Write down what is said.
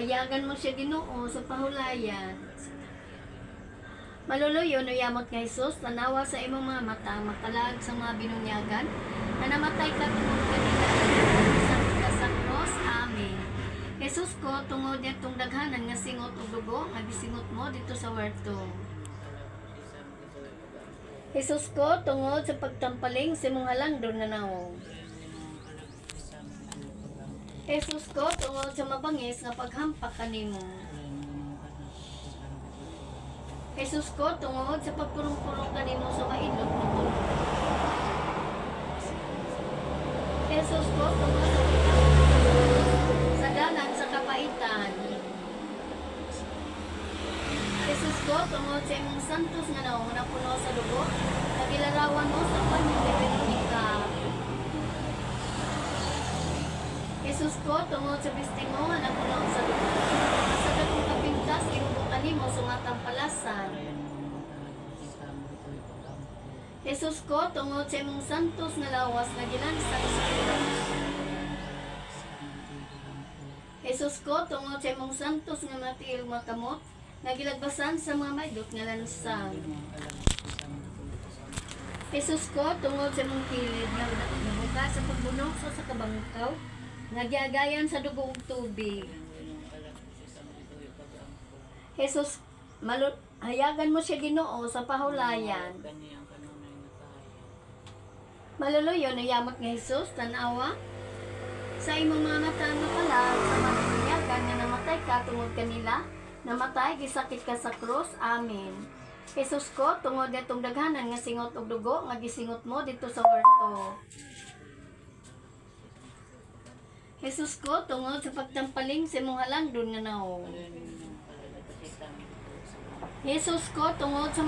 hayagan mo siya Ginoo sa pahulayan. Maluluyo no yamot nga Jesus, tanawa sa imong mga mata, makalag sa mga binunyagan, na namatay ka tungod kanila, sa cross. Amen. Jesus ko, tungod itong daghanan nga singot o dugo, nga gisingot mo dito sa huerto. Jesus ko, tungod sa pagtampaling sa imong halangdon nga nawong. Jesus ko, tungod sa mabangis nga paghampak kanimo. Jesus ko, tungod sa pagpurong-purong kanimo sa mailog na tulog. Jesus ko, tungod sa dalan sa kapaitan. Jesus ko, tungod sa imong santos nga naong napuno sa dugo, nagilarawan mo sa panyo ni Veronica. Jesus ko, tungod sa bisting mo nga napuno sa dugo, sa dakong kapintas, inubukan nimo sa matang palasan. Jesus ko, tungod sa imong santos nga lawas na gilansang sa krus. Jesus ko, tungod sa imong santos nga matiil makamot, nagilagbasan sa mga maydot nga lansang. Jesus ko, tungod sa imong kilid nga nabuka sa pagbunok sa kabangkaw, nagyagayan sa dugo ug tubig. Jesus, hayagan mo siya Ginoo sa pahulayan. Maluluyo na yamot nga Jesus, tanawa sa imong mga mata makalag sa mga binunyagan nga namatay ka tungod kanila, namatay gisakit ka sa krus. Amen. Jesus ko, tungod itong daghanan nga singot og dugo, nga gisingot mo dito sa huerto. Jesus ko, tungod sa pagtampaling sa imong halangdon nga nawong. Jesus ko, tungod sa